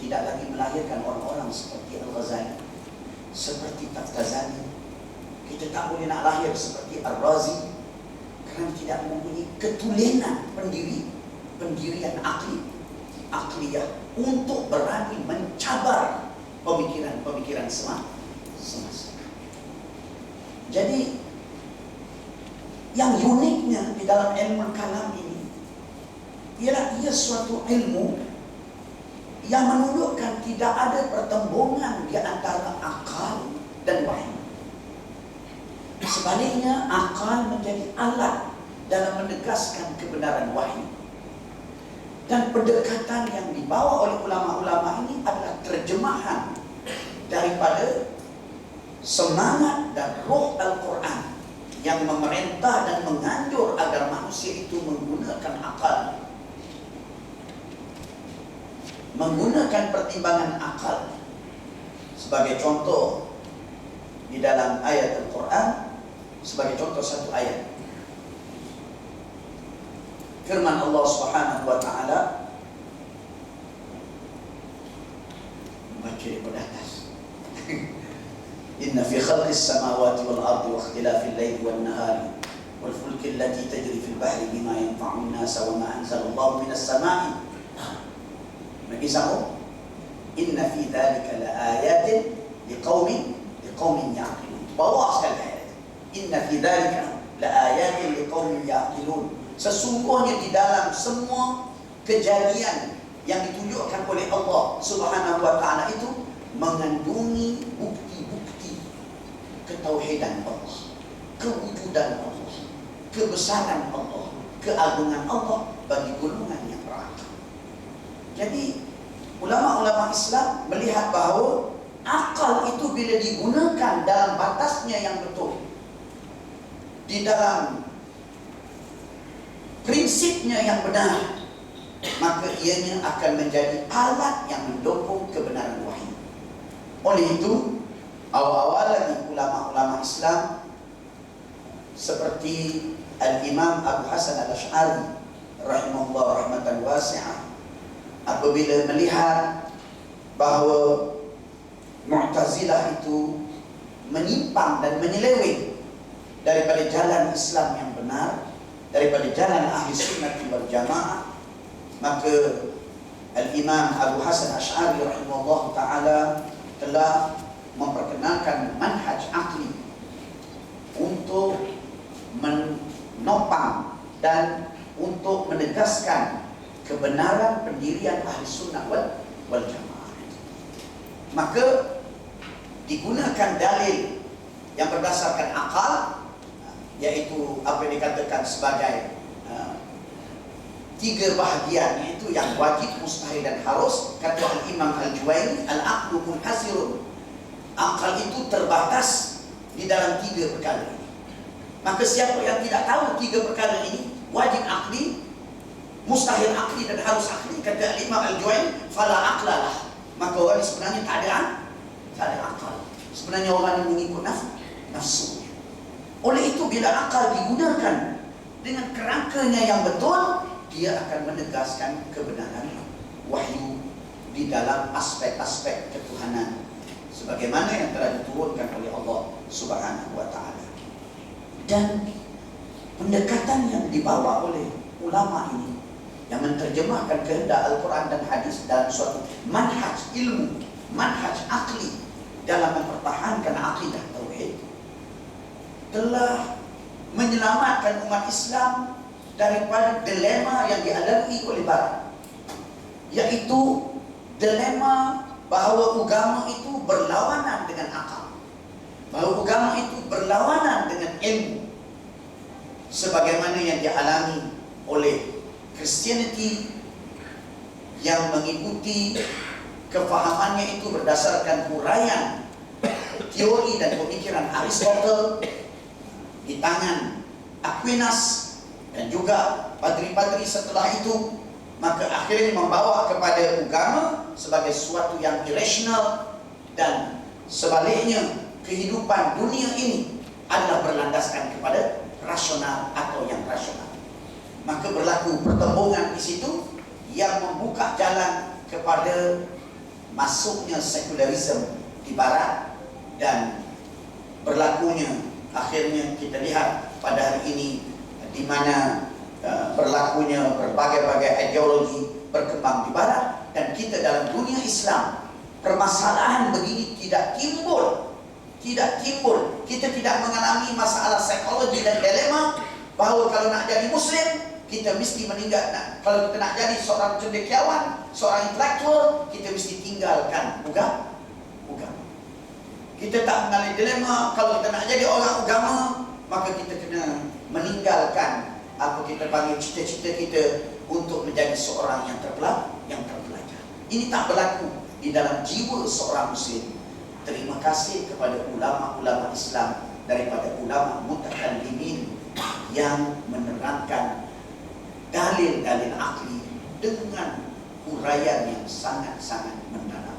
tidak lagi melahirkan orang-orang seperti Al-Ghazali, seperti Taftazani. Kita tak boleh nak lahir seperti Ar-Razi, kerana tidak mempunyai ketulenan pendirian akliyah untuk berani mencabar pemikiran semasa. Jadi yang uniknya di dalam ilmu kalam ini ialah ia suatu ilmu yang menunjukkan tidak ada pertembungan di antara akal dan wahyu. Sebaliknya, akal menjadi alat dalam menegaskan kebenaran wahyu. Dan pendekatan yang dibawa oleh ulama-ulama ini adalah terjemahan daripada semangat dan roh Al-Quran yang memerintah dan menganjur agar manusia itu menggunakan akal, menggunakan pertimbangan akal. Sebagai contoh, di dalam ayat Al-Quran, sebagai contoh satu ayat, firman Allah Subhanahu wa Ta'ala, baca daripada atas. Inna fi khalqis samawati wal ardi wa ikhtilafil layli wan nahari wal fulki allati tajri fil bahri bima yanfa'un nasa wa ma anzalallahu minas sama'i. Bagi sambung, inna fi dhalika la ayatin liqaumin ya'qilun. Bawah sekali ayat. Inna fi dhalika la ayatin liqaumin ya'qilun. Sesungguhnya di dalam semua kejadian yang ditunjukkan oleh Allah Subhanahu wa Ta'ala itu mengandungi bukti-bukti ketauhidan Allah, kewujudan Allah, kebesaran Allah, keagungan Allah bagi golongan yang berakal. Jadi ulama-ulama Islam melihat bahawa akal itu bila digunakan dalam batasnya yang betul, di dalam prinsipnya yang benar, maka ianya akan menjadi alat yang mendukung kebenaran wahyu. Oleh itu, awal-awal lagi ulama-ulama Islam seperti Al-Imam Abu Hasan Al-Ash'ari rahimahullah rahmatan wasi'ah, apabila melihat bahawa Mu'tazilah itu menyimpang dan menyeleweng daripada jalan Islam yang benar, daripada jalan ahli sunnah wal jamaah, maka Al-Imam Abu Hasan Ash'ari rahimahullah ta'ala telah memperkenalkan manhaj akli untuk menopang dan untuk menegaskan kebenaran pendirian ahli sunnah wal jamaah. Maka digunakan dalil yang berdasarkan akal, yaitu apa yang dikatakan sebagai tiga bahagian, iaitu yang wajib, mustahil dan harus. Kata Al-Imam Al-Juwaini, al-aqlu munhasirun, akal itu terbatas di dalam tiga perkara ini. Maka siapa yang tidak tahu tiga perkara ini, wajib akli, mustahil akli dan harus akli, kata Al-Imam Al-Juwaini, fala aqlalah, maka orang sebenarnya tak ada akal. Sebenarnya orang yang mengikut nafsu. Oleh itu, bila akal digunakan dengan kerangkanya yang betul, dia akan menegaskan kebenaran wahyu di dalam aspek-aspek ketuhanan sebagaimana yang telah diturunkan oleh Allah Subhanahu wa Ta'ala. Dan pendekatan yang dibawa oleh ulama ini yang menerjemahkan kehendak Al-Quran dan hadis dalam suatu manhaj ilmu, manhaj akli dalam mempertahankan akidah tauhid, telah menyelamatkan umat Islam daripada dilema yang dialami oleh Barat, yaitu dilema bahawa agama itu berlawanan dengan akal, bahawa agama itu berlawanan dengan ilmu, sebagaimana yang dialami oleh Christianity yang mengikuti kefahamannya itu berdasarkan huraian teori dan pemikiran Aristotle di tangan Aquinas dan juga padri-padri setelah itu. Maka akhirnya membawa kepada agama sebagai sesuatu yang irasional, dan sebaliknya kehidupan dunia ini adalah berlandaskan kepada rasional atau yang rasional. Maka berlaku pertembungan di situ yang membuka jalan kepada masuknya sekularisme di Barat dan berlakunya, akhirnya kita lihat pada hari ini di mana berlakunya berbagai-bagai ideologi berkembang di Barat, dan kita dalam dunia Islam permasalahan begini tidak timbul. Kita tidak mengalami masalah psikologi dan dilema bahawa kalau nak jadi Muslim kita mesti meninggal. Kalau kita nak jadi seorang cendekiawan, seorang intelektual, kita mesti tinggalkan agama. Kita tak mengalami dilema kalau kita nak jadi orang agama, maka kita kena meninggalkan apa kita panggil cita-cita kita untuk menjadi seorang yang terpelajar. Ini tak berlaku di dalam jiwa seorang Muslim. Terima kasih kepada ulama-ulama Islam daripada ulama mutakallimin yang menerangkan dalil-dalil akli dengan uraian yang sangat-sangat mendalam.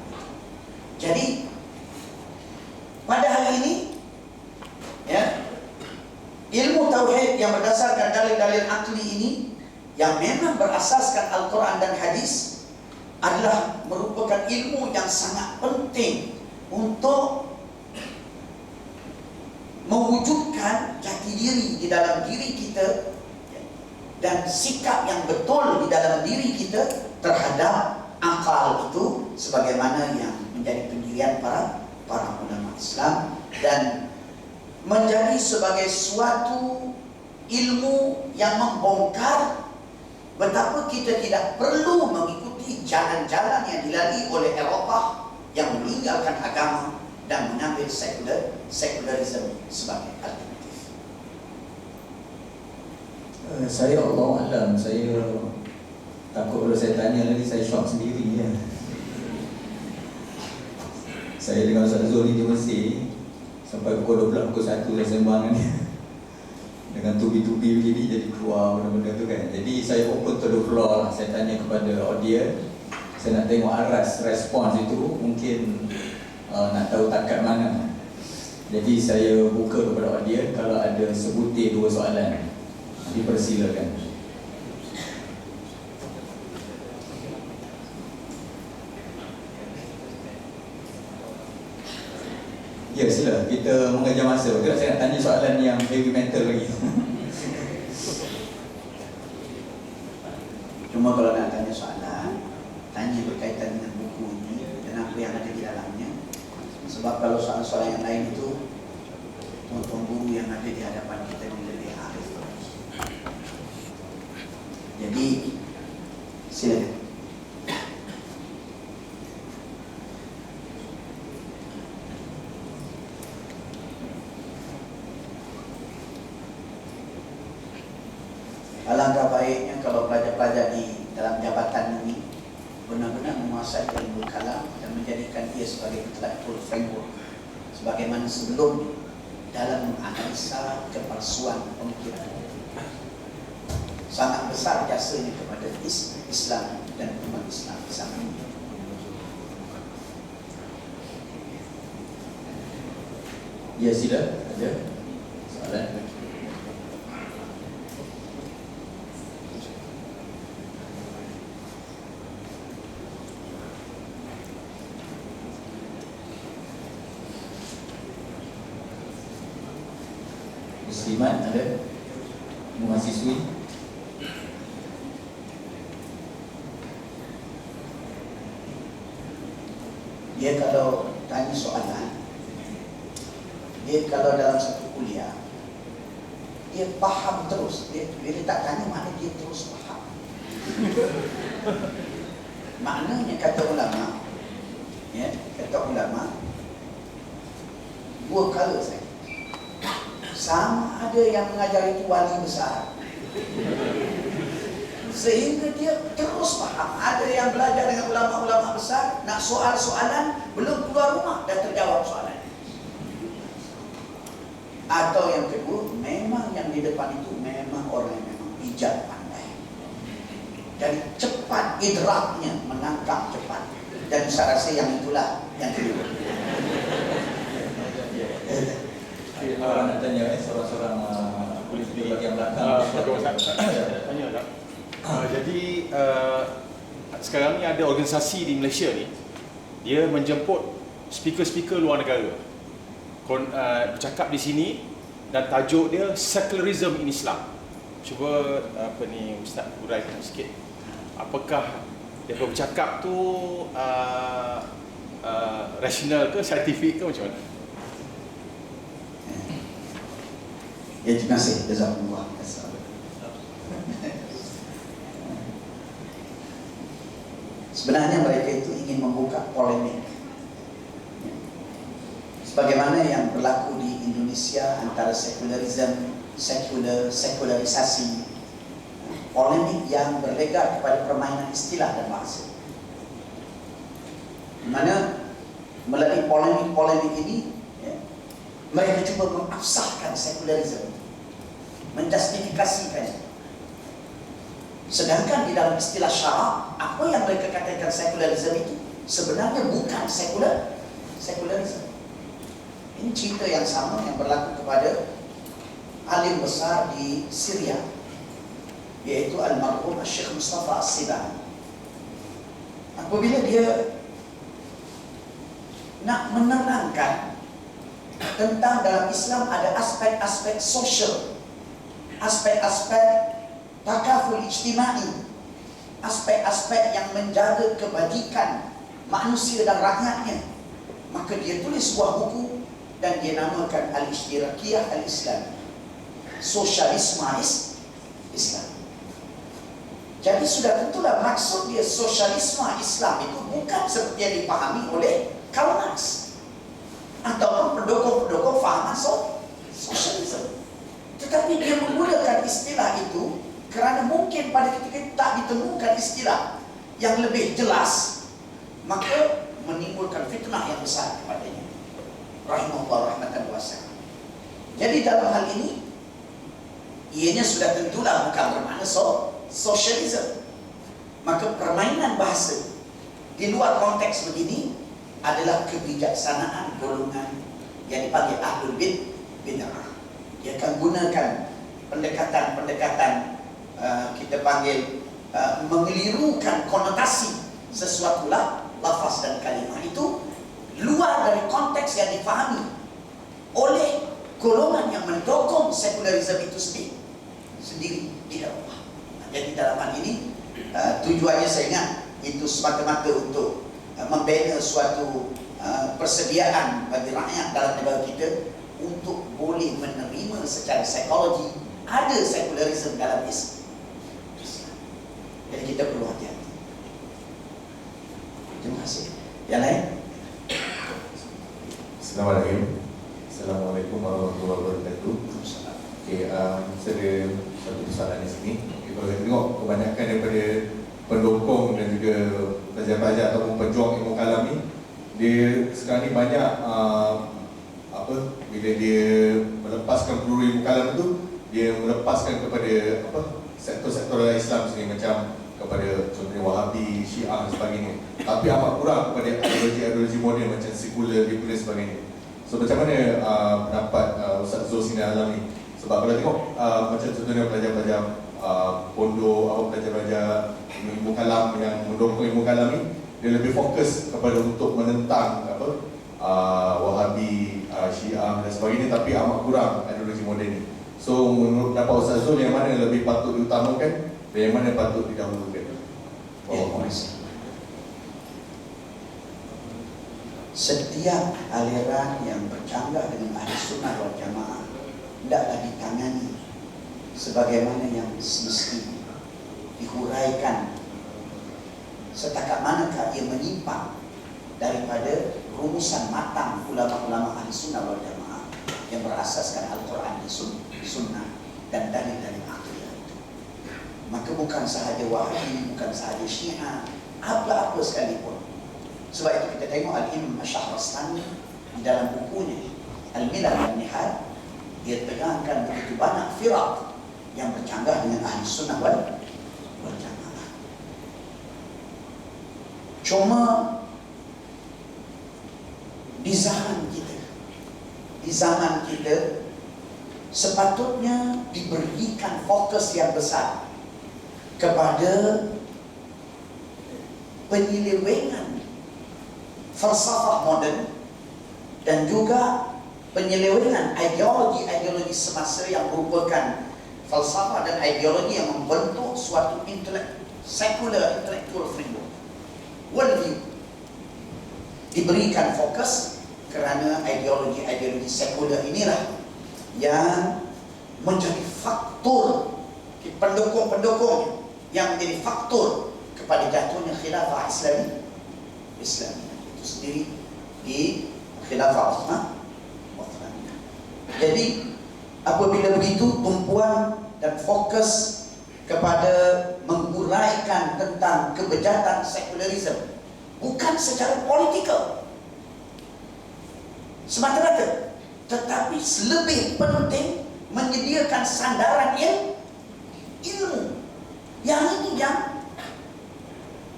Jadi pada hari ini, ya, ilmu tauhid yang berdasarkan dalil-dalil akli ini yang memang berasaskan Al-Quran dan hadis adalah merupakan ilmu yang sangat penting untuk mewujudkan jati diri di dalam diri kita dan sikap yang betul di dalam diri kita terhadap akal itu, sebagaimana yang menjadi pendirian para ulama Islam, dan menjadi sebagai suatu ilmu yang membongkar betapa kita tidak perlu mengikuti jalan-jalan yang dilalui oleh Eropah yang meninggalkan agama dan mengambil sekularisme sebagai alternatif. Saya Allah Alam, saya takut kalau saya tanya lagi saya shock sendiri ya. Saya dengan Ustaz Zul di Mesir sampai pukul 12, pukul 1 saya sembang dengan dia dengan tubi-tubi begini, jadi keluar benda-benda tu kan. Jadi saya open to the floor lah. Saya tanya kepada audience, saya nak tengok aras respons itu, mungkin nak tahu takat mana. Jadi saya buka kepada audiens, kalau ada sebutir 2 soalan, dipersilakan. Ya, sila. Kita mengejar masa. Betul, saya nak tanya soalan yang heavy mental lagi. Cuma kalau nak tanya soalan, tanya berkaitan dengan buku ini dan apa yang ada di dalamnya. Sebab kalau soalan-soalan yang lain itu, tuan-tuan guru yang ada di hadapan kita ini lebih arif. Jadi, silakan. Alangkah baiknya kalau pelajar-pelajar di dalam jabatan ini benar-benar menguasai ilmu kalam dan menjadikan ia sebagai intellectual framework, sebagaimana sebelum dalam menganalisa kepalsuan pemikiran. Sangat besar jasanya kepada Islam dan umat Islam di sana. Ya, sila. Ada soalan? Muslimat ada? Mahasiswi? Dia kalau tanya soalan, dia kalau dalam satu kuliah, dia faham terus. Dia tak tanya, maknanya dia terus faham. Maknanya kata ulama, ya, dua kala saja. Sama ada yang mengajar itu wali besar, sehingga dia terus faham. Ada yang belajar dengan ulama-ulama besar, nak soalan belum keluar rumah dah terjawab soalan. Atau yang kedua, memang yang di depan itu memang orang yang memang bijak, pandai. Jadi cepat idraknya, menangkap cepat. Dan saya rasa yang itulah yang kedua. Orang nak tanya seorang-seorang kulit di bahagian belakang. Tanya tak? Jadi sekarang ni ada organisasi di Malaysia ni dia menjemput speaker-speaker luar negara bercakap di sini, dan tajuk dia Secularism in Islam. Cuba Ustaz uraikan sikit, apakah dia bercakap tu rasional ke, saintifik ke, macam mana? Ya, terima kasih. Jazakumullah. Sebenarnya mereka itu ingin membuka polemik, sebagaimana yang berlaku di Indonesia antara sekularisasi, polemik yang berlegar kepada permainan istilah dan bahasa, di mana melalui polemik ini mereka cuba mengabsahkan sekularisme, menjustifikasikannya. Sedangkan di dalam istilah syarak, apa yang mereka katakan sekularisme itu sebenarnya bukan sekularisme. Ini cerita yang sama yang berlaku kepada alim besar di Syria, yaitu almarhum Syekh Mustafa As-Sibani. Apabila dia nak menerangkan tentang dalam Islam ada aspek-aspek sosial, aspek-aspek takaful ijtimai, aspek-aspek yang menjaga kebajikan manusia dan rakyatnya, maka dia tulis sebuah buku dan dia namakan Al-Ishtirakiyah Al-Islam, Sosialisme Islam. Jadi sudah tentulah maksud dia sosialisme Islam itu bukan seperti yang dipahami oleh Karl Marx ataupun pendukung-pendukung fahaman sosialisme. Tetapi dia menggunakan istilah itu kerana mungkin pada ketika itu tak ditemukan istilah yang lebih jelas, maka menimbulkan fitnah yang besar kepadanya. Rahimahullah rahmatan wasi'ah. Jadi dalam hal ini, ianya sudah tentulah bukan bermakna sosialisme. Maka permainan bahasa di luar konteks begini adalah kebijaksanaan golongan yang dipanggil Ahlul Bid'ah. Dia akan gunakan pendekatan-pendekatan kita panggil mengelirukan konotasi sesuatulah lafaz dan kalimah itu luar dari konteks yang difahami oleh golongan yang mendukung sekularisme itu sendiri di Eropah. Jadi dalam hal ini tujuannya saya ingat itu semata-mata untuk membina suatu persediaan bagi rakyat dalam negara kita untuk boleh menerima secara psikologi ada sekularisme dalam Islam. Jadi kita perlu hati-hati. Terima kasih. Yang lain? Assalamualaikum warahmatullahi wabarakatuh. Okay, saya ada satu persoalan di sini. Okay, kalau kita tengok kebanyakan daripada pendukung dan juga pelajar-pelajar ataupun pejuang ilmu kalam ni, dia sekarang ni banyak bila dia melepaskan peluru ilmu kalam tu, dia melepaskan kepada sektor-sektor Islam sendiri, macam kepada contohnya Wahabi, Syiah dan sebagainya. Tapi amat kurang kepada ideologi moden macam sekular, liberal dan sebagainya. So macam mana pendapat Ustaz Zul Sina Alam ni? Sebab kalau tengok macam contohnya pelajar-pelajar pondok, pelajar-pelajar ilmu kalam yang mendukung ilmu kalam ni, dia lebih fokus kepada untuk menentang Wahabi, Syiah dan sebagainya, tapi amat kurang ideologi moden ni. So menurut pendapat Ustaz Zul, yang mana lebih patut diutamakan dan yang mana patut didahulukan? Setiap aliran yang bercanggah dengan ahli sunnah wal jamaah hendaklah ditangani sebagaimana yang semestinya, dihuraikan setakat manakah ia menyimpang daripada rumusan matang ulama-ulama ahli sunnah wal jamaah yang berasaskan Al-Quran dan Sunnah dan dalil-dalil akidah itu. Maka bukan sahaja Wahabi, bukan sahaja Syiah, apa-apa sekalipun. Sebab itu kita tengok Al-Imam Asy-Syahrastani di dalam bukunya Al-Milal wal Nihal, dia terangkan begitu banyak firaq yang bercanggah dengan ahli sunnah wal jamaah. Cuma di zaman kita sepatutnya diberikan fokus yang besar kepada penyelewengan falsafah moden dan juga penyelewengan ideologi-ideologi semasa yang merupakan falsafah dan ideologi yang membentuk suatu secular intellectual framework, worldview, diberikan fokus kerana ideologi-ideologi sekular inilah yang menjadi faktor pendukung-pendukung yang menjadi faktor kepada jatuhnya khilafah Islami itu sendiri di khilafah Uthmaniyah. Jadi apabila begitu, tumpuan dan fokus kepada menguraikan tentang kebejatan sekularisme bukan secara politikal semata-mata, tetapi lebih penting menyediakan sandaran ilmu. Yang ini yang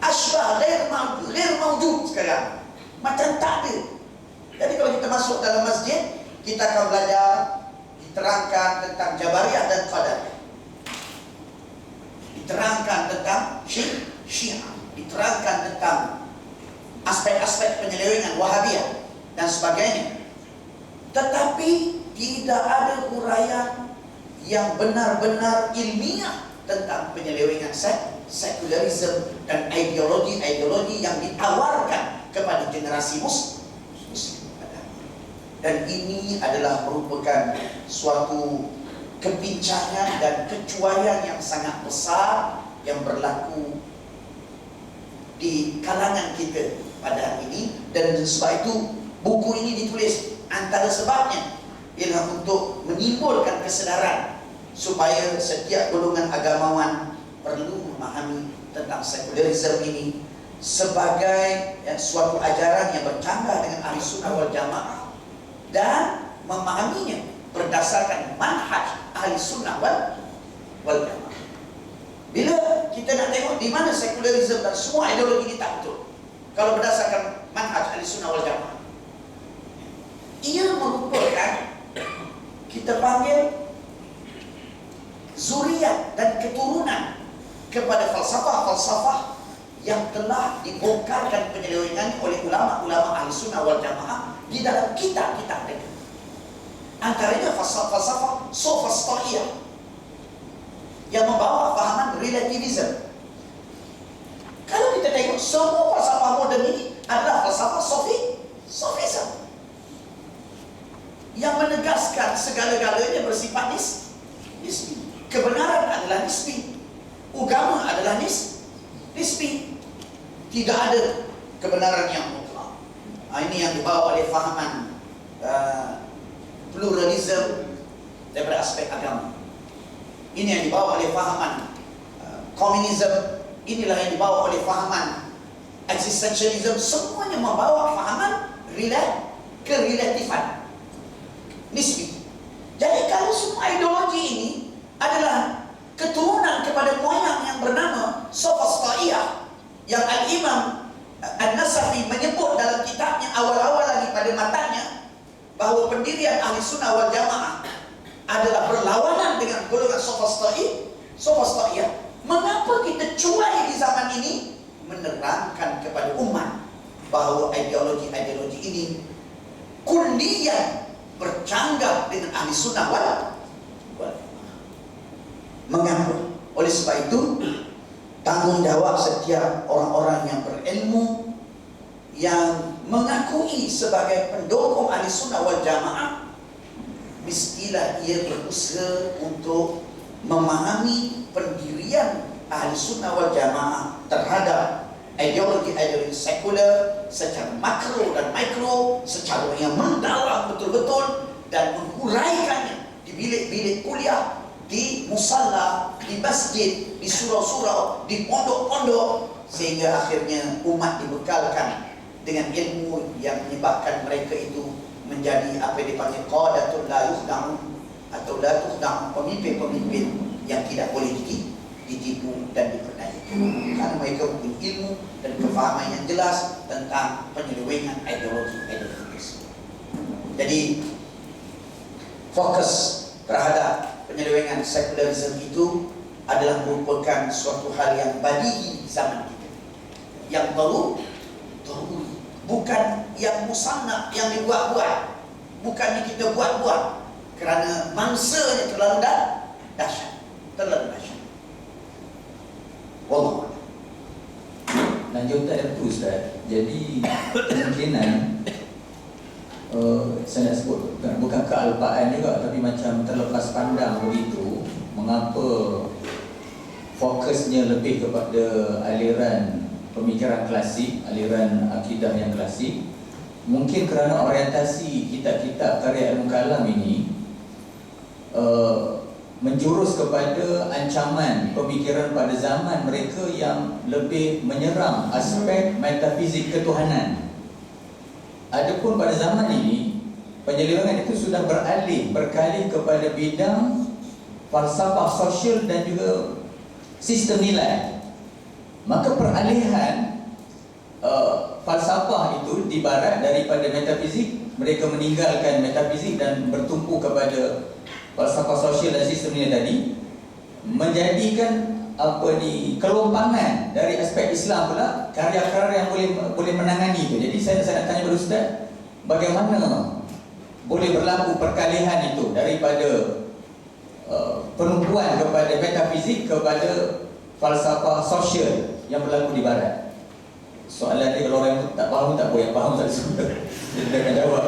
asbah ghair mawjud sekarang, macam tak ada. Jadi kalau kita masuk dalam masjid, kita akan belajar diterangkan tentang Jabariyah dan Qadariyah, diterangkan tentang Syiah, diterangkan tentang aspek-aspek penyelewengan Wahabiyah dan sebagainya. Tetapi tidak ada huraian yang benar-benar ilmiah tentang penyelewengan sekularisme dan ideologi-ideologi yang ditawarkan kepada generasi muslim. Dan ini adalah merupakan suatu kebincangan dan kecuaian yang sangat besar yang berlaku di kalangan kita pada hari ini. Dan sebab itu buku ini ditulis, antara sebabnya ialah untuk menimbulkan kesedaran supaya setiap golongan agamawan perlu memahami tentang sekularisme ini sebagai suatu ajaran yang bercanggah dengan Ahli Sunnah wal Jamaah dan memahaminya berdasarkan manhaj Ahli Sunnah wal Jamaah. Bila kita nak tengok di mana sekularisme dan semua ideologi ini tak betul, kalau berdasarkan manhaj Ahli Sunnah wal Jamaah, ia merupakan, kita panggil, zuriat dan keturunan kepada falsafah-falsafah yang telah dibongkarkan penyelewengan oleh ulama-ulama Ahli Sunnah wal Jamaah di dalam kitab-kitab mereka. Antaranya falsafah sofastaiyah yang membawa fahaman relativism. Kalau kita tengok, semua falsafah moden ini adalah falsafah sofism yang menegaskan segala-galanya bersifat nisbi. Kebenaran adalah nisbi, agama adalah nisbi. Tidak ada kebenaran yang mutlak. Ini yang dibawa oleh fahaman pluralisme daripada aspek agama. Ini yang dibawa oleh fahaman komunisme. Inilah yang dibawa oleh fahaman existentialism. Semuanya membawa fahaman kerelatifan nisbi. Jadi kalau semua ideologi ini adalah keturunan kepada moyang yang bernama sofastaiyah, yang Al-Imam An-Nasafi menyebut dalam kitabnya awal-awal lagi pada matanya bahawa pendirian Ahli Sunnah wal Jamaah adalah berlawanan dengan golongan sofastaiyah. Mengapa kita cuai di zaman ini menerangkan kepada umat bahawa ideologi-ideologi ini kulliyan bercanggah dengan Ahli Sunnah wal Jamaah? Mengapa? Oleh sebab itu, tanggungjawab setiap orang-orang yang berilmu, yang mengakui sebagai pendukung Ahli Sunnah wal Jamaah, mestilah ia berusaha untuk memahami pendirian Ahli Sunnah wal Jamaah terhadap ideologi-ideologi sekular secara makro dan mikro, secara yang mendalam betul-betul, dan menguraikannya di bilik-bilik kuliah, di musalla, di masjid, di surau-surau, di pondok-pondok, sehingga akhirnya umat dibekalkan dengan ilmu yang menyebabkan mereka itu menjadi apa yang dipanggil qadatul la yuhda'un atau la tuhda'un, pemimpin-pemimpin yang tidak boleh ditipu dan diperdaya, karena mereka mempunyai ilmu dan kefahaman yang jelas tentang penyelewengan ideologi tersebut. Jadi fokus terhadap penyelewengan sekularisme itu adalah merupakan suatu hal yang badihi di zaman kita, yang daruri, bukan yang musanna, yang dibuat-buat, bukannya kita buat-buat, kerana mangsanya terlalu dahsyat, terlalu dahsyat. Wallahu a'lam. Lanjutan itu Ustaz. Jadi kemungkinan saya nak sebut bukan kealpaan juga, tapi macam terlepas pandang begitu, mengapa fokusnya lebih kepada aliran pemikiran klasik, aliran akidah yang klasik. Mungkin kerana orientasi kitab-kitab karya ilmu kalam ini menjurus kepada ancaman pemikiran pada zaman mereka yang lebih menyerang aspek metafizik ketuhanan. Adapun pada zaman ini, penyelewengan itu sudah beralih kepada bidang falsafah sosial dan juga sistem nilai. Maka peralihan falsafah itu di barat daripada metafizik, mereka meninggalkan metafizik dan bertumpu kepada falsafah sosial dan sistem nilai tadi, menjadikan kelompangan dari aspek Islam pula, karya-karya yang boleh menangani itu. Jadi saya nak tanya kepada Ustaz, bagaimana boleh berlaku perkalihan itu daripada penumpuan kepada metafizik kepada falsafah sosial yang berlaku di barat? Soalan ni kalau orang tak faham tak boleh, yang faham tak suka dia akan jawab.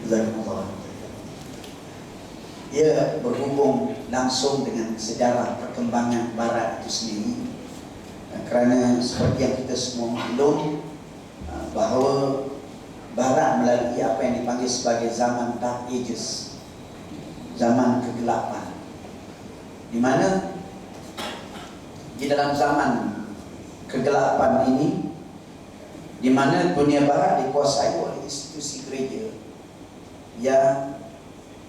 Jazakumullah. Ia berhubung langsung dengan sejarah perkembangan barat itu sendiri, kerana seperti yang kita semua maklum bahawa barat melalui apa yang dipanggil sebagai zaman Dark Ages, zaman kegelapan, di mana di dalam zaman kegelapan ini, di mana dunia barat dikuasai oleh institusi gereja yang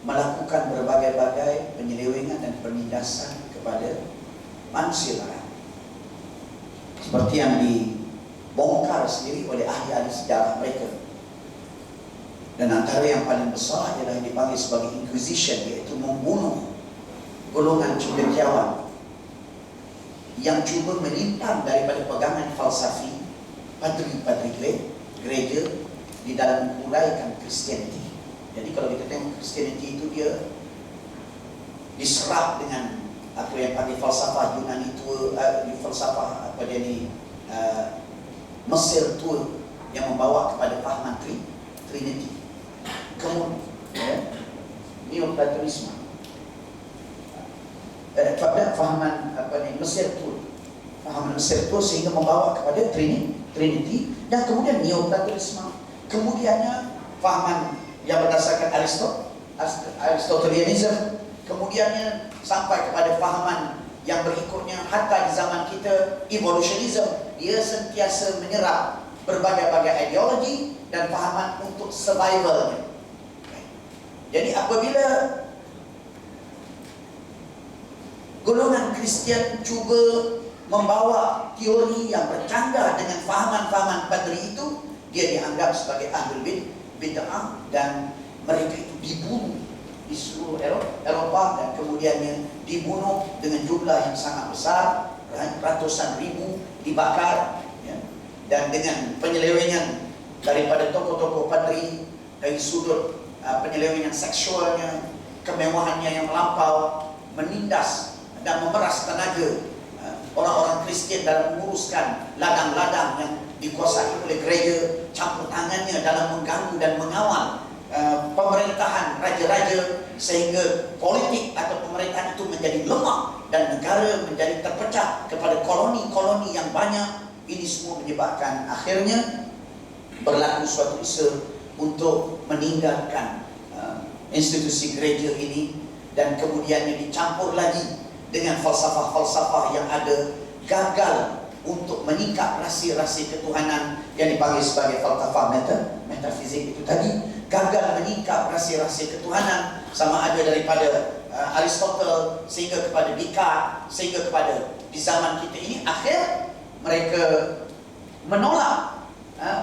melakukan berbagai-bagai penyelewengan dan penindasan kepada manusia barat, seperti yang dibongkar sendiri oleh ahli-ahli sejarah mereka. Dan antara yang paling besar adalah yang dipanggil sebagai Inquisition, iaitu membunuh golongan cendekiawan yang cuba menyimpang daripada pegangan falsafi padri-padri gereja di dalam menguraikan Kristianiti. Jadi kalau kita tengok Kristianiti itu, dia diserap dengan apa yang panggil falsafah Yunani tua, falsafah Mesir tua, yang membawa kepada fahaman Trinity. Kemudian Neoplatonisme, fahaman Mesir tua, fahaman Mesir tua, sehingga membawa kepada Trinity. Dan kemudian Neoplatonisme, kemudiannya fahaman yang berdasarkan Aristotelianism, kemudiannya sampai kepada fahaman yang berikutnya hatta di zaman kita, evolutionism. Dia sentiasa menyerap berbagai-bagai ideologi dan fahaman untuk survivalnya. Jadi apabila golongan Kristian cuba membawa teori yang bercanggah dengan fahaman-fahaman padri itu, dia dianggap sebagai ahlul bid'ah, dan mereka itu dibunuh di seluruh Eropah, dan kemudiannya dibunuh dengan jumlah yang sangat besar, ratusan ribu dibakar, ya. Dan dengan penyelewengan daripada tokoh-tokoh padri dari sudut penyelewengan seksualnya, kemewahannya yang melampau, menindas dan memeras tenaga orang-orang Kristian dalam menguruskan ladang-ladang yang dikuasai oleh gereja, campur tangannya dalam mengganggu dan mengawal pemerintahan raja-raja, sehingga politik atau pemerintahan itu menjadi lemah dan negara menjadi terpecah kepada koloni-koloni yang banyak. Ini semua menyebabkan akhirnya berlaku suatu isu untuk meninggalkan institusi gereja ini, dan kemudiannya dicampur lagi dengan falsafah-falsafah yang ada, gagal untuk menyingkap rahsia-rahsia ketuhanan yang dipanggil sebagai falsafah metafizik itu tadi, gagal menyingkap rahsia-rahsia ketuhanan, sama ada daripada Aristotle sehingga kepada Descartes, sehingga kepada di zaman kita ini. Akhir mereka menolak,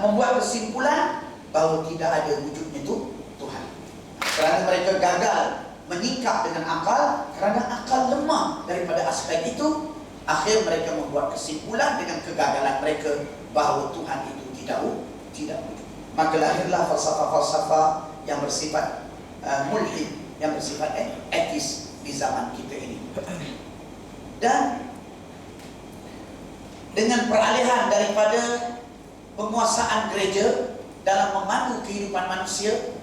membuat kesimpulan bahawa tidak ada wujudnya itu Tuhan, kerana mereka gagal menyingkap dengan akal, kerana akal lemah daripada aspek itu. akhir mereka membuat kesimpulan dengan kegagalan mereka bahawa Tuhan itu tidak wujud. Maka lahirlah falsafah-falsafah yang bersifat mulhid, yang bersifat etis di zaman kita ini. Dan dengan peralihan daripada penguasaan gereja dalam memandu kehidupan manusia,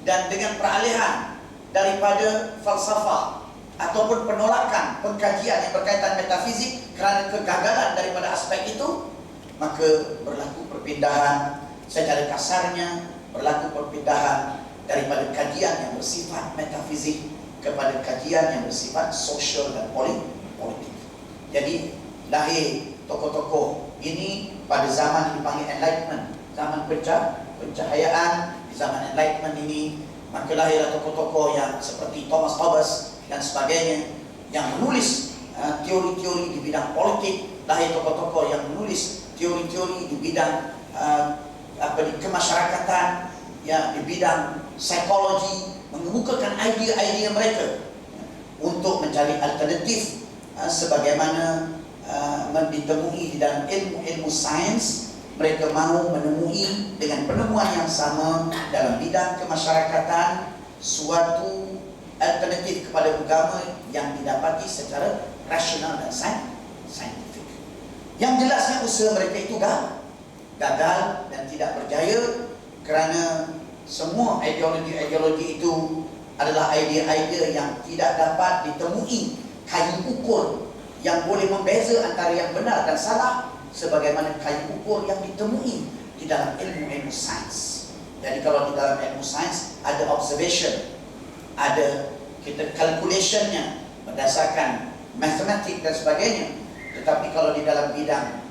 dan dengan peralihan daripada falsafah ataupun penolakan pengkajian yang berkaitan metafizik kerana kegagalan daripada aspek itu, maka berlaku perpindahan, secara kasarnya berlaku perpindahan daripada kajian yang bersifat metafizik kepada kajian yang bersifat sosial dan politik. Jadi lahir tokoh-tokoh ini pada zaman yang dipanggil Enlightenment, zaman pencahayaan. Di zaman Enlightenment ini maka lahirlah tokoh-tokoh yang seperti Thomas Hobbes dan sebagainya yang menulis teori-teori di bidang politik. Lahir tokoh-tokoh yang menulis teori-teori di bidang kemasyarakatan, ya, di bidang psikologi, mengemukakan idea-idea mereka untuk mencari alternatif sebagaimana ditemui di dalam ilmu sains. Mereka mahu menemui dengan penemuan yang sama dalam bidang kemasyarakatan suatu alternatif kepada agama yang didapati secara rasional dan saintifik. Yang jelasnya usaha mereka itu gagal dan tidak berjaya kerana semua ideologi itu adalah idea-idea yang tidak dapat ditemui kayu ukur yang boleh membeza antara yang benar dan salah, sebagaimana kayu ukur yang ditemui di dalam ilmu-ilmu sains. Jadi kalau di dalam ilmu sains ada observation, ada kita calculationnya berdasarkan matematik dan sebagainya. Tetapi kalau di dalam bidang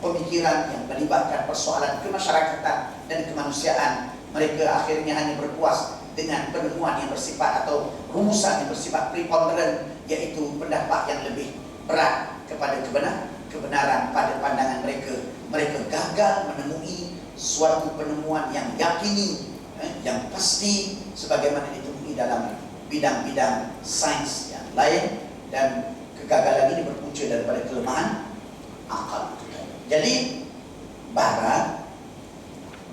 pemikiran yang melibatkan persoalan kemasyarakatan dan kemanusiaan, mereka akhirnya hanya berpuas dengan penemuan yang bersifat atau rumusan yang bersifat preponderant, iaitu pendapat yang lebih berat kepada kebenaran pada pandangan mereka. Mereka gagal menemui suatu penemuan yang yakini, yang pasti sebagaimana ditemui dalam bidang-bidang sains yang lain, dan kegagalan ini berpunca daripada kelemahan akal. Jadi Barat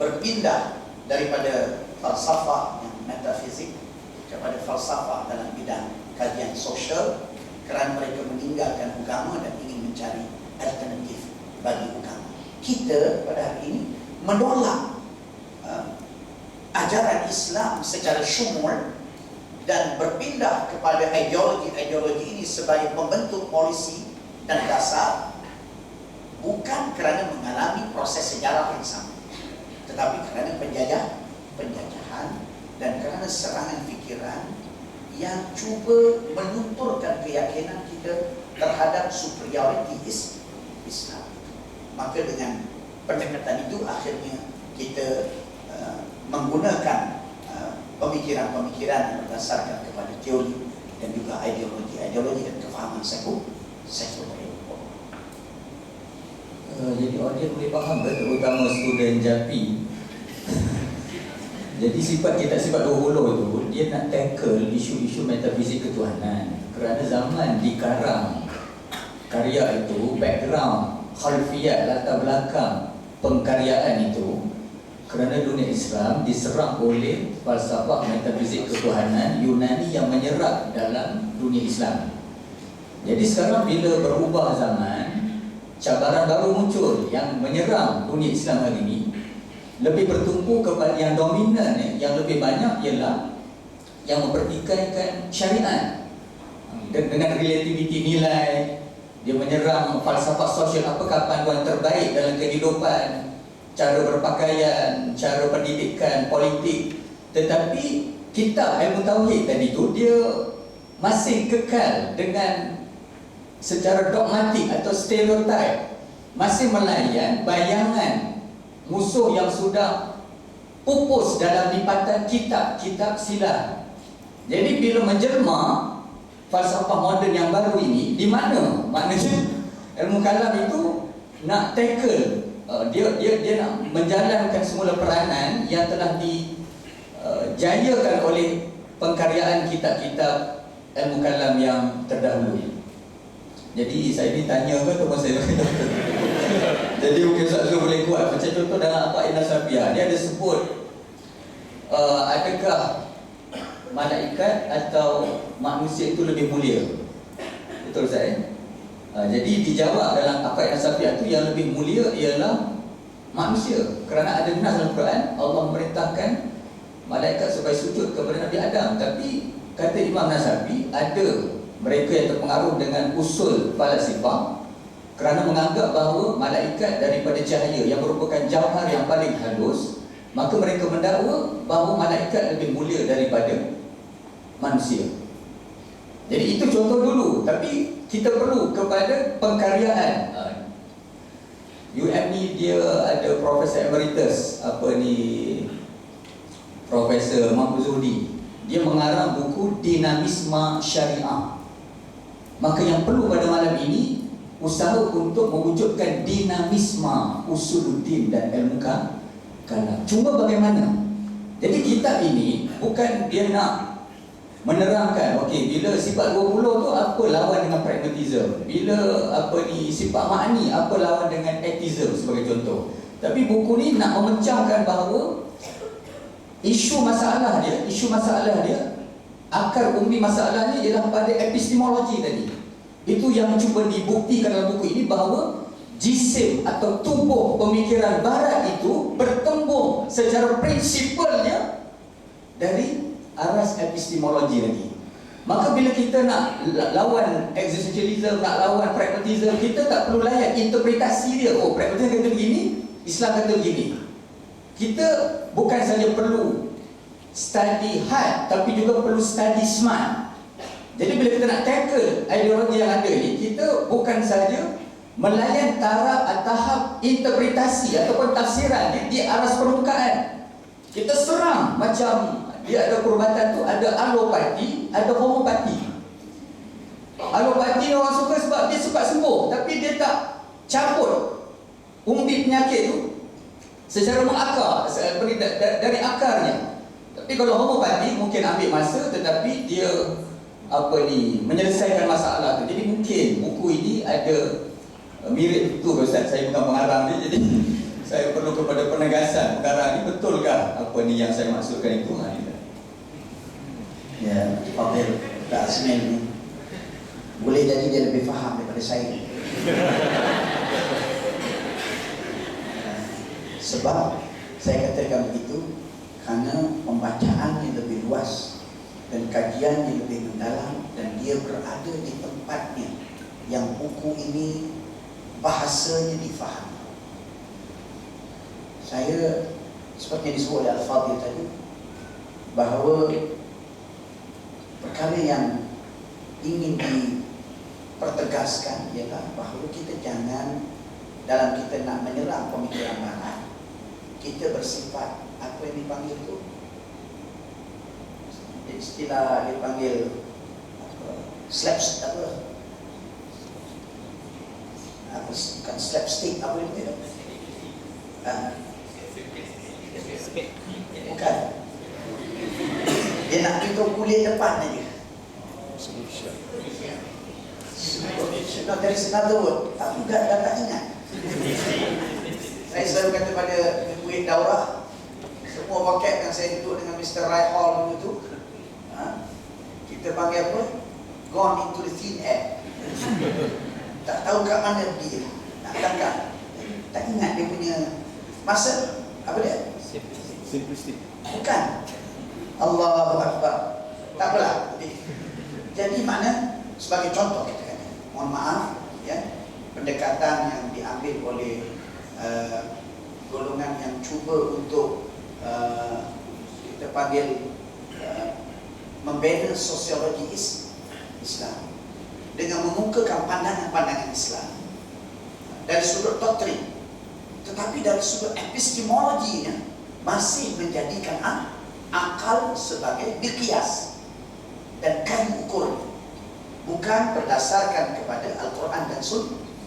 berpindah daripada falsafah yang metafizik kepada falsafah dalam bidang kajian sosial kerana mereka meninggalkan agama dan ingin mencari alternatif bagi agama. Kita pada hari ini menolak ajaran Islam secara syumul dan berpindah kepada ideologi-ideologi ini sebagai pembentuk polisi dan dasar, bukan kerana mengalami proses sejarah yang sama, tetapi kerana penjajahan dan kerana serangan fikiran yang cuba melunturkan keyakinan kita terhadap superiority Islam. Maka dengan pendekatan itu akhirnya kita menggunakan pemikiran-pemikiran yang berdasarkan kepada teori dan juga ideologi dan kefahaman sekuler. Jadi audiens boleh faham terutama student JAPI. Jadi sifat 20 itu dia nak tackle isu-isu metafizik ketuhanan kerana zaman dikarang karya itu, background, khalfiyat, latar belakang pengkaryaan itu, kerana dunia Islam diserang oleh falsafah metafizik ketuhanan Yunani yang menyerap dalam dunia Islam. Jadi sekarang bila berubah zaman, cabaran baru muncul yang menyerang dunia Islam hari ini, lebih bertumpu kepada yang dominan, yang lebih banyak ialah yang mempertikaikan syariat dengan relativiti nilai. Dia menyerang falsafah sosial, apakah panduan terbaik dalam kehidupan, cara berpakaian, cara pendidikan, politik. Tetapi kitab ilmu tauhid tadi itu dia masih kekal dengan secara dogmatik atau stereotip, masih melayan bayangan musuh yang sudah pupus dalam lipatan kitab silat. Jadi bila menjelma falsafah moden yang baru ini, di mana maknanya ilmu kalam itu nak tackle, dia nak menjalankan semula peranan yang telah dijayakan oleh pengkaryaan kitab-kitab ilmu kalam yang terdahulu. Jadi saya ni tanya ke ataupun saya bagi tahu? Jadi mungkin Ustaz Zul boleh kuat. Macam contoh dalam Aqaidah Safiah, dia ada sebut adakah malaikat atau manusia itu lebih mulia? Betul Ustaz? Jadi dijawab dalam Aqaidah Safiah itu yang lebih mulia ialah manusia. Kerana ada nas dalam Quran, Allah memerintahkan malaikat supaya sujud kepada Nabi Adam. Tapi kata Imam Nasafi, ada mereka yang terpengaruh dengan usul falasifah kerana menganggap bahawa malaikat daripada cahaya yang merupakan jauhar yang paling halus, maka mereka mendakwa bahawa malaikat lebih mulia daripada manusia. Jadi itu contoh dulu, tapi kita perlu kepada pengkaryaan. UM ni dia ada Profesor Emeritus Profesor Mahmud Zuhdi. Dia mengarang buku Dinamisme Syariah. Maka yang perlu pada malam ini usaha untuk mewujudkan dinamisme usuluddin dan ilmu kalam. Cuma bagaimana? Jadi kitab ini bukan dia nak menerangkan bila sifat 20 tu apa lawan dengan pragmatism, bila sifat makni apa lawan dengan atheism sebagai contoh. Tapi buku ni nak memecahkan bahawa isu masalah dia akar umbi masalahnya ialah pada epistemologi tadi. Itu yang cuba dibuktikan dalam buku ini bahawa jisim atau tubuh pemikiran barat itu berkembang secara prinsipalnya dari aras epistemologi lagi. Maka bila kita nak lawan existentialism, nak lawan pragmatism, kita tak perlu layan interpretasi dia. Oh, pragmatism kata begini, Islam kata begini. Kita bukan saja perlu study hard, tapi juga perlu study smart. Jadi bila kita nak tackle ideologi yang ada ni, kita bukan saja melayan tahap interpretasi ataupun tafsiran di aras permukaan. Kita serang macam dia ada perubatan tu, ada alopati, ada homopati. Alopati orang suka sebab dia cepat sembuh, tapi dia tak cabut umbi penyakit tu secara mengakar, dari akarnya. Tapi kalau homopati mungkin ambil masa, tetapi dia menyelesaikan masalah tu. Jadi mungkin buku ini ada mirip tu Ustaz. Saya bukan pengarang dia, jadi saya perlu kepada penegasan pengarang ni, betulkah yang saya maksudkan itu? Ya, Fadil Tak Asmin ni boleh jadi dia lebih faham daripada saya. Sebab saya katakan begitu kerana pembacaannya lebih luas dan kajiannya lebih mendalam, dan dia berada di tempatnya yang buku ini bahasanya difahami. Saya seperti disebut oleh Al-Fadhil tadi, bahawa perkara yang ingin dipertegaskan ialah bahawa kita jangan, dalam kita nak menyerang pemikiran barat, kita bersifat apa yang dipanggil tu, istilah dipanggil slapstick, bukan slapstick, apa itu? Bukan. Dia nak kita kulit depan aja. No, there is another word. Aku dah tak ingat. Saya selalu kata pada murid daurah, semua paket yang saya duduk dengan Mr. Rai Hall dulu tu, kita panggil apa? Gone into the thin air. Tak tahu kat mana pergi. Nak tangkap. Tak ingat dia punya masa. Apa dia? Simplistik. Bukan. Allahu Akbar. Tak apalah. Jadi mana? Sebagai contoh kita kata, mohon maaf ya, pendekatan yang diambil oleh golongan yang cuba untuk kita panggil membina sosiologi Islam dengan memukakan pandangan-pandangan Islam dari sudut doktrin, tetapi dari sudut epistemologinya masih menjadikan akal sebagai miqyas dan kayu ukur, bukan berdasarkan kepada Al-Quran dan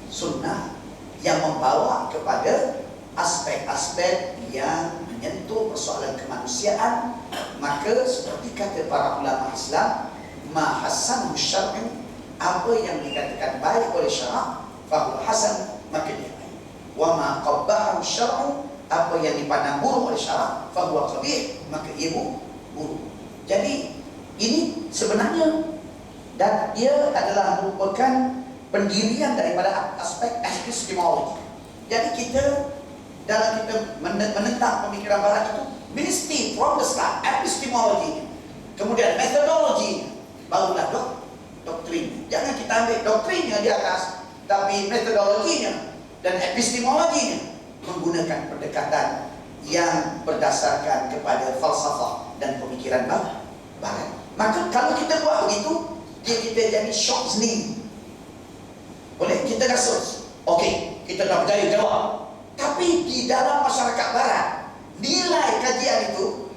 Sunnah yang membawa kepada aspek-aspek yang menyentuh persoalan kemanusiaan. Maka seperti kata para ulama Islam, ma hasan syar'u apa yang dikatakan baik oleh syarak fahuwa hasan, maka dia baik. Wa ma qabbahu syar'u, apa yang dipandang buruk oleh syarak fahuwa qabih, maka ia buruk. Jadi ini sebenarnya, dan dia adalah merupakan pendirian daripada aspek epistemologi. Jadi kita dalam kita menentang pemikiran barat itu mesti from the start epistemologi, kemudian metodologi, barulah doktrin. Jangan kita ambil doktrinnya di atas, tapi metodologinya dan epistemologinya menggunakan pendekatan yang berdasarkan kepada falsafah dan pemikiran barat. Maka kalau kita buat begitu, kita jadi shock sendiri. Boleh kita rasa, okey, kita dah berjaya jawab. Tapi di dalam masyarakat barat, nilai kajian itu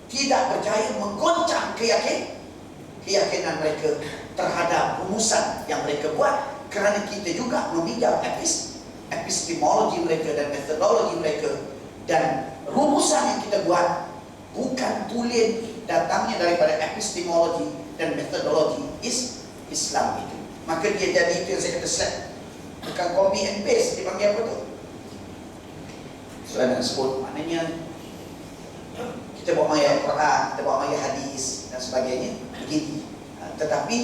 tidak berjaya menggoncang keyakinan mereka terhadap rumusan yang mereka buat, kerana kita juga meminjam epistemologi mereka dan metodologi mereka, dan rumusan yang kita buat bukan tulen datangnya daripada epistemologi dan metodologi Islam itu. Maka dia jadi itu yang saya kata slap, bukan copy and paste. Dia panggil apa tu? Saya nak sebut, maknanya kita bawa ayat Quran, kita bawa ayat hadis dan sebagainya begini. Tetapi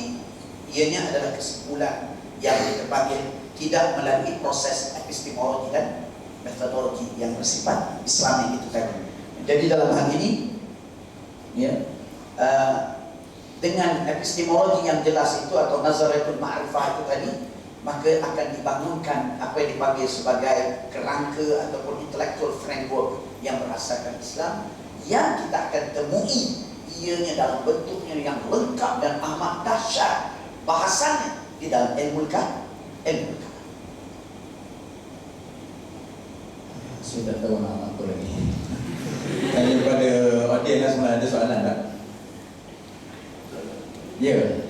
ianya adalah kesimpulan yang kita panggil tidak melalui proses epistemologi dan metodologi yang bersifat Islami itu tadi. Jadi dalam hal ini, ya, dengan epistemologi yang jelas itu atau nazariyatul ma'rifah itu tadi, maka akan dibangunkan apa yang dipanggil sebagai kerangka ataupun intellectual framework yang berasaskan Islam, yang kita akan temui ianya dalam bentuknya yang lengkap dan amat dahsyat bahasannya di dalam ilmu kalam. Saya tak tahu nak apa lagi. Tanya kepada audiens semua, ada soalan tak? Ya.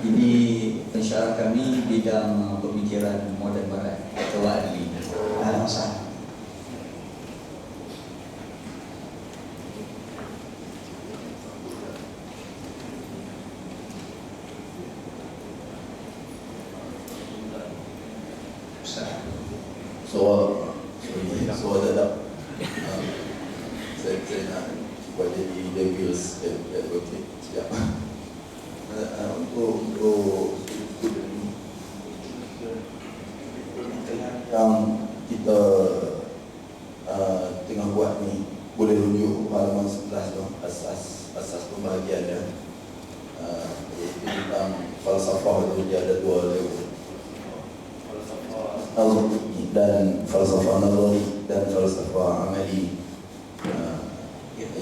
Ini pensyarah kami bidang pemikiran moden barat, Tuan Ali. Ada masalah. Soal tetap saya nak buat jadi devil's advocate sekejap. Untuk yang kita tengah buat ni, boleh rujuk halaman 11 tu, asas pembahagiannya, iaitu tentang falsafah itu dia ada dua level, nazari dan falsafah nazari dan falsafah amali,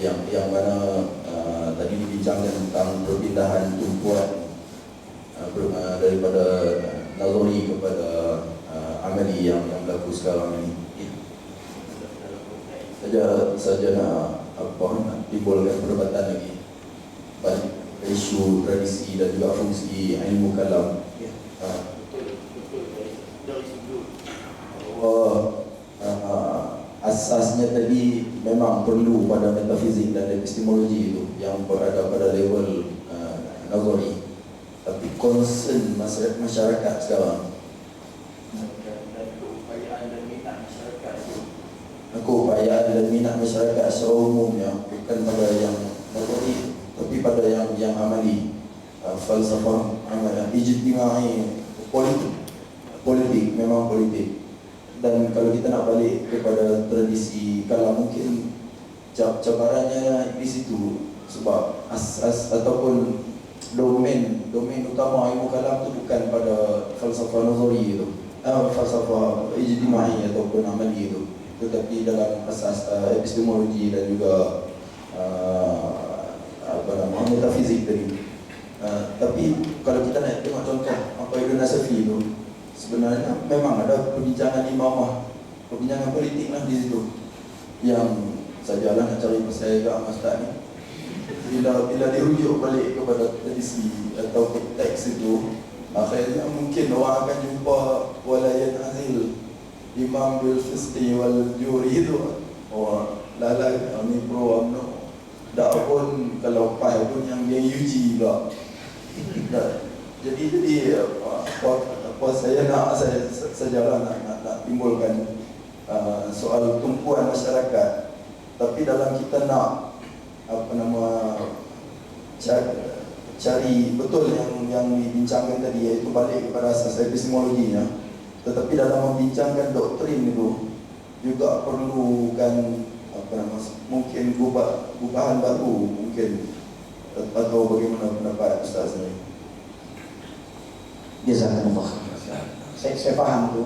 yang mana tadi dibincangkan tentang perpindahan tumpuan daripada nazari kepada amali yang berlaku sekarang ini. Saja nak timbulkan perdebatan lagi balik isu tradisi dan juga fungsi ilmu kalam. Asasnya tadi memang perlu pada metafizik dan epistemologi itu yang berada pada level nazari, tapi concern masyarakat sekarang, keupayaan dan minat masyarakat secara umumnya bukan pada yang nazari tapi pada yang amali, falsafah amal, ijtimai, politik memang politik. Dan kalau kita nak balik kepada tradisi kalam, mungkin cabarannya di situ, sebab asas ataupun domain utama ilmu kalam tu bukan pada falsafah nazari itu, falsafah ijtimai ataupun amali itu, tetapi dalam asas epistemologi dan juga metafizik tadi. Tapi kalau kita nak tengok contoh apa Ibn Nasafi itu, sebenarnya memang ada perbincangan imamah, perbincangan politik lah di situ, yang sajalah nak cari pasal agama Ustaz ni. Bila dirujuk balik kepada tradisi atau teks itu, akhirnya mungkin orang akan jumpa walayan azil Imam bil fisti wal juri itu. Oh, lala ni pro UMNO. dak pun kalau pai pun yang dia uji pula. Jadi apa saya sajalah nak timbulkan soal tumpuan masyarakat. Tapi dalam kita nak cari betul yang dibincangkan tadi, iaitu balik kepada asas epistemologinya. Tetapi dalam membincangkan doktrin itu juga perlukan mungkin gubahan baru mungkin, atau bagaimana pendapat Ustaz ini? Jazakallah. Saya faham tu,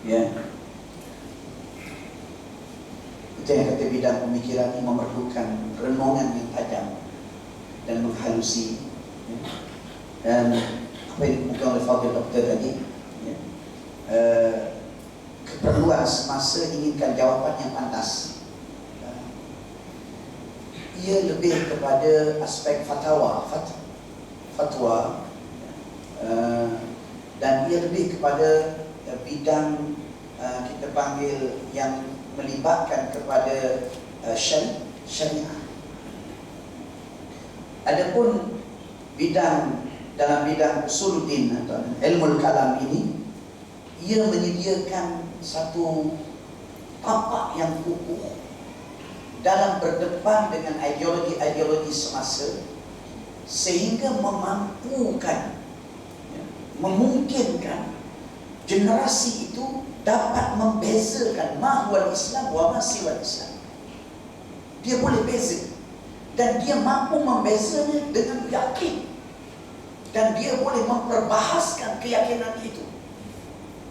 ya. Itu yang kata bidang pemikiran ini memerlukan renungan yang tajam dan menghalusi, ya. Dan apa yang dibuka oleh Fadil Doktor tadi, ya. Keperluan semasa inginkan jawapan yang pantas. Ia lebih kepada aspek fatwa, dan ia lebih kepada bidang kita panggil yang melibatkan kepada syariah. Adapun dalam bidang usuluddin atau ilmu kalam ini, ia menyediakan satu tapak yang kukuh dalam berdepan dengan ideologi semasa, sehingga memungkinkan generasi itu dapat membezakan ma huwal Islam wa ma siwal Islam. Dia boleh beza, dan dia mampu membezanya dengan yakin, dan dia boleh memperbahaskan keyakinan itu,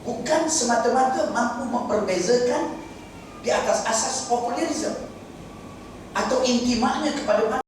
bukan semata-mata mampu memperbezakan di atas asas populisme atau intimaknya kepada